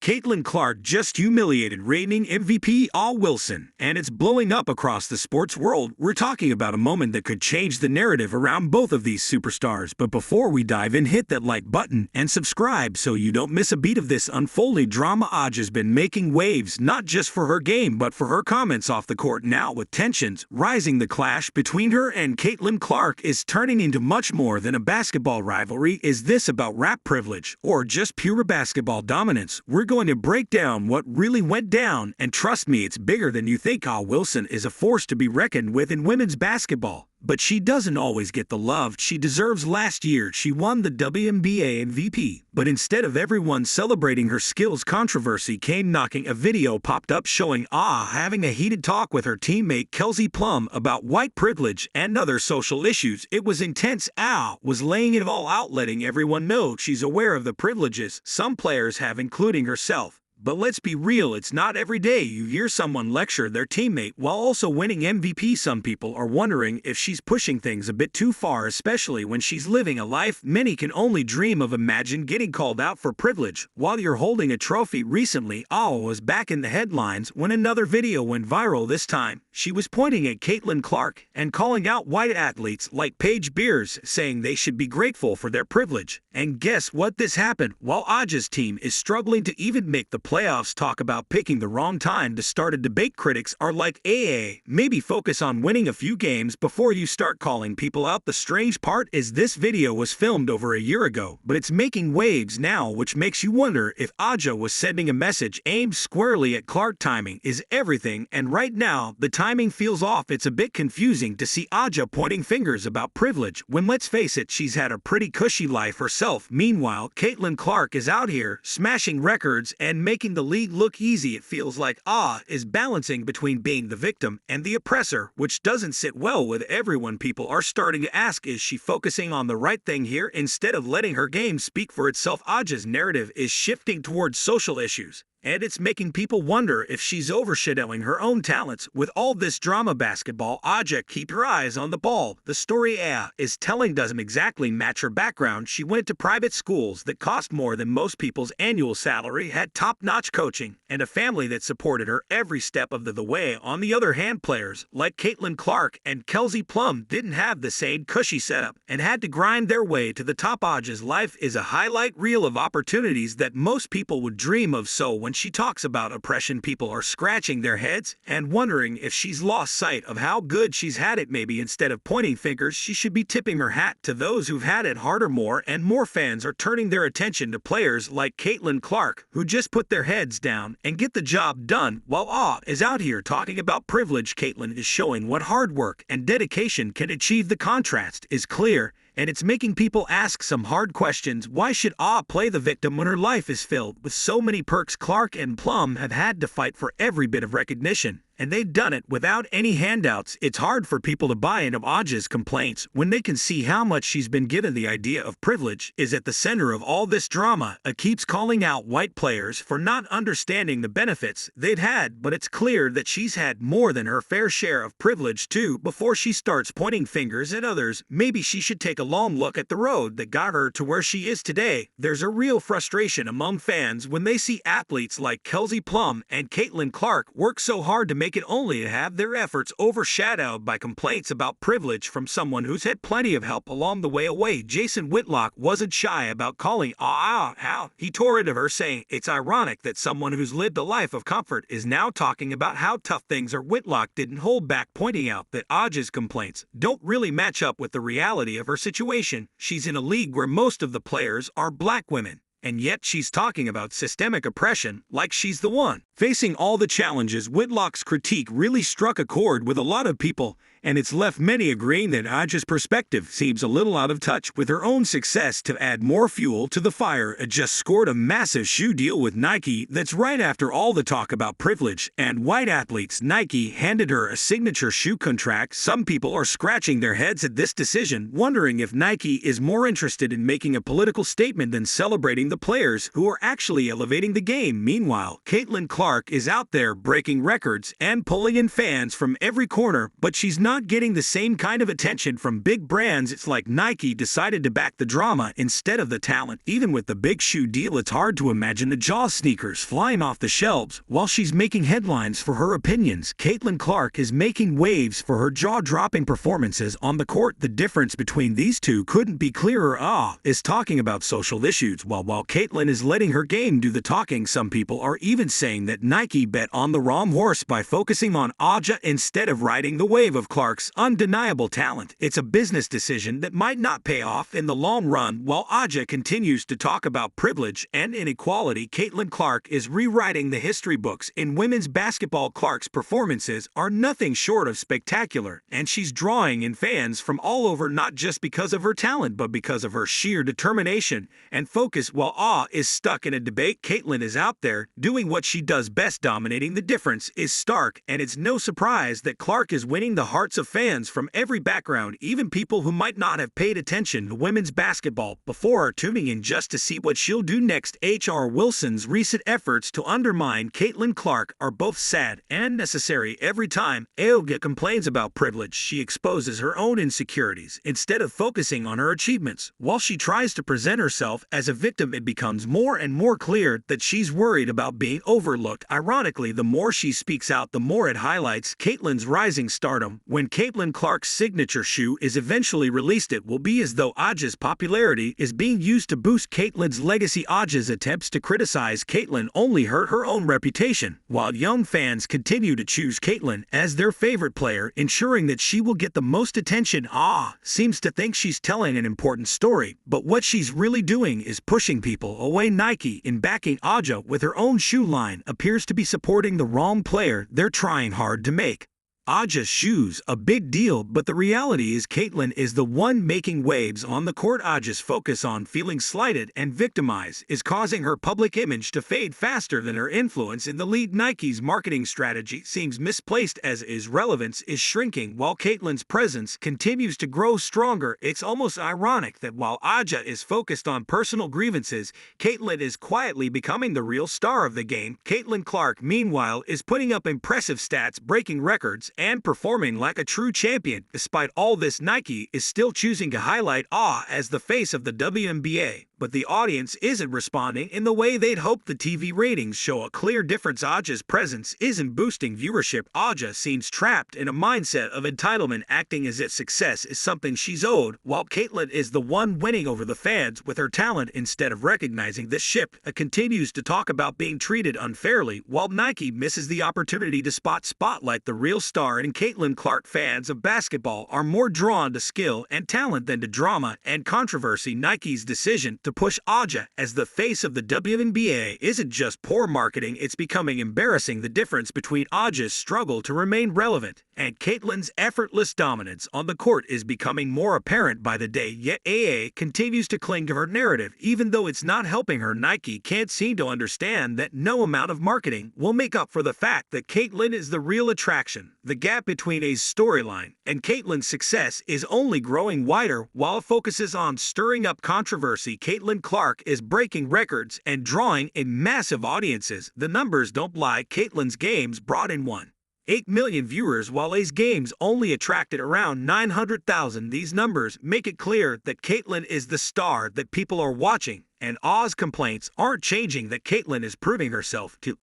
Caitlin Clark just humiliated reigning MVP Wilson, and it's blowing up across the sports world. We're talking about a moment that could change the narrative around both of these superstars. But before we dive in, hit that like button and subscribe so you don't miss a beat of this unfolding drama. Has been making waves not just for her game but for her comments off the court. Now, with tensions rising, the clash between her and Caitlin Clark is turning into much more than a basketball rivalry. Is this about rap privilege or just pure basketball dominance? We're going to break down what really went down, and trust me, it's bigger than you think. Wilson is a force to be reckoned with in women's basketball, but she doesn't always get the love she deserves. Last year, she won the WNBA MVP, but instead of everyone celebrating her skills, controversy came knocking. A video popped up showing having a heated talk with her teammate Kelsey Plum about white privilege and other social issues. It was intense. Was laying it all out, letting everyone know she's aware of the privileges some players have, including herself. But let's be real, it's not every day you hear someone lecture their teammate while also winning MVP. Some people are wondering if she's pushing things a bit too far, especially when she's living a life many can only dream of. Imagine getting called out for privilege while you're holding a trophy. Recently, was back in the headlines when another video went viral. This time, she was pointing at Caitlin Clark and calling out white athletes like Paige Beers, saying they should be grateful for their privilege. And guess what? This happened while Aja's team is struggling to even make the playoffs. Talk about picking the wrong time to start a debate. Critics are like, maybe focus on winning a few games before you start calling people out. The strange part is this video was filmed over a year ago, but it's making waves now, which makes you wonder if Aja was sending a message aimed squarely at Clark. Timing is everything, and right now the timing feels off. It's a bit confusing to see Aja pointing fingers about privilege when, let's face it, she's had a pretty cushy life herself. Meanwhile, Caitlin Clark is out here smashing records and making the league look easy. It feels like is balancing between being the victim and the oppressor, which doesn't sit well with everyone. People are starting to ask, is she focusing on the right thing here instead of letting her game speak for itself? Aja's narrative is shifting towards social issues, and it's making people wonder if she's overshadowing her own talents with all this drama. Basketball, Aja, keep your eyes on the ball. The story is telling doesn't exactly match her background. She went to private schools that cost more than most people's annual salary, had top-notch coaching, and a family that supported her every step of the way. On the other hand, players like Caitlin Clark and Kelsey Plum didn't have the same cushy setup and had to grind their way to the top. Aja's life is a highlight reel of opportunities that most people would dream of. So when she talks about oppression, people are scratching their heads and wondering if she's lost sight of how good she's had it. Maybe instead of pointing fingers, she should be tipping her hat to those who've had it harder. More and more fans are turning their attention to players like Caitlin Clark, who just put their heads down and get the job done, while is out here talking about privilege. Caitlin is showing what hard work and dedication can achieve. The contrast is clear, and it's making people ask some hard questions. Why should play the victim when her life is filled with so many perks? Clark and Plum have had to fight for every bit of recognition, and they've done it without any handouts. It's hard for people to buy into Aja's complaints when they can see how much she's been given. The idea of privilege is at the center of all this drama. Keeps calling out white players for not understanding the benefits they've had, but it's clear that she's had more than her fair share of privilege too. Before she starts pointing fingers at others, maybe she should take a long look at the road that got her to where she is today. There's a real frustration among fans when they see athletes like Kelsey Plum and Caitlin Clark work so hard to make it, only to have their efforts overshadowed by complaints about privilege from someone who's had plenty of help along the way. Jason Whitlock wasn't shy about calling out. He tore into her, saying it's ironic that someone who's lived a life of comfort is now talking about how tough things are. Whitlock didn't hold back, pointing out that Aja's complaints don't really match up with the reality of her situation. She's in a league where most of the players are black women, and yet she's talking about systemic oppression like she's the one facing all the challenges. Whitlock's critique really struck a chord with a lot of people, and it's left many agreeing that Aja's perspective seems a little out of touch with her own success. To add more fuel to the fire, just scored a massive shoe deal with Nike. That's right after all the talk about privilege and white athletes, Nike handed her a signature shoe contract. Some people are scratching their heads at this decision, wondering if Nike is more interested in making a political statement than celebrating the players who are actually elevating the game. Meanwhile, Caitlin Clark is out there breaking records and pulling in fans from every corner, but she's not not getting the same kind of attention from big brands. It's like Nike decided to back the drama instead of the talent. Even with the big shoe deal, it's hard to imagine the Jaw sneakers flying off the shelves while she's making headlines for her opinions. Caitlin Clark is making waves for her jaw-dropping performances on the court. The difference between these two couldn't be clearer. Is talking about social issues while Caitlin is letting her game do the talking. Some people are even saying that Nike bet on the wrong horse by focusing on Aja instead of riding the wave of Clark's undeniable talent. It's a business decision that might not pay off in the long run. While Aja continues to talk about privilege and inequality, Caitlin Clark is rewriting the history books in women's basketball. Clark's performances are nothing short of spectacular, and she's drawing in fans from all over, not just because of her talent but because of her sheer determination and focus. While is stuck in a debate, Caitlin is out there doing what she does best, dominating. The difference is stark, and it's no surprise that Clark is winning the hearts of fans from every background. Even people who might not have paid attention to women's basketball before are tuning in just to see what she'll do next. H.R. Wilson's recent efforts to undermine Caitlin Clark are both sad and necessary. Every time Aoga complains about privilege, she exposes her own insecurities instead of focusing on her achievements. While she tries to present herself as a victim, it becomes more and more clear that she's worried about being overlooked. Ironically, the more she speaks out, the more it highlights Caitlin's rising stardom. When Caitlin Clark's signature shoe is eventually released, it will be as though Aja's popularity is being used to boost Caitlin's legacy. Aja's attempts to criticize Caitlin only hurt her own reputation, while young fans continue to choose Caitlin as their favorite player, ensuring that she will get the most attention. Seems to think she's telling an important story, but what she's really doing is pushing people away. Nike, in backing Aja with her own shoe line, appears to be supporting the wrong player. They're trying hard to make Aja's shoes a big deal, but the reality is Caitlin is the one making waves on the court. Aja's focus on feeling slighted and victimized is causing her public image to fade faster than her influence in the league. Nike's marketing strategy seems misplaced as its relevance is shrinking while Caitlin's presence continues to grow stronger. It's almost ironic that while Aja is focused on personal grievances, Caitlin is quietly becoming the real star of the game. Caitlin Clark, meanwhile, is putting up impressive stats, breaking records, and performing like a true champion. Despite all this, Nike is still choosing to highlight as the face of the WNBA, but the audience isn't responding in the way they'd hoped. The TV ratings show a clear difference. Aja's presence isn't boosting viewership. Aja seems trapped in a mindset of entitlement, acting as if success is something she's owed, while Caitlin is the one winning over the fans with her talent instead of recognizing this shift. It continues to talk about being treated unfairly, while Nike misses the opportunity to spotlight the real star. And Caitlin Clark fans of basketball are more drawn to skill and talent than to drama and controversy. Nike's decision to push Aja as the face of the WNBA isn't just poor marketing, it's becoming embarrassing. The difference between Aja's struggle to remain relevant and Caitlin's effortless dominance on the court is becoming more apparent by the day. Yet AA continues to cling to her narrative, even though it's not helping her. Nike can't seem to understand that no amount of marketing will make up for the fact that Caitlin is the real attraction. The gap between A's storyline and Caitlin's success is only growing wider. While it focuses on stirring up controversy, Caitlin Clark is breaking records and drawing in massive audiences. The numbers don't lie. Caitlin's games brought in 1.8 million viewers, while A's games only attracted around 900,000. These numbers make it clear that Caitlin is the star that people are watching, and A's complaints aren't changing. That Caitlin is proving herself to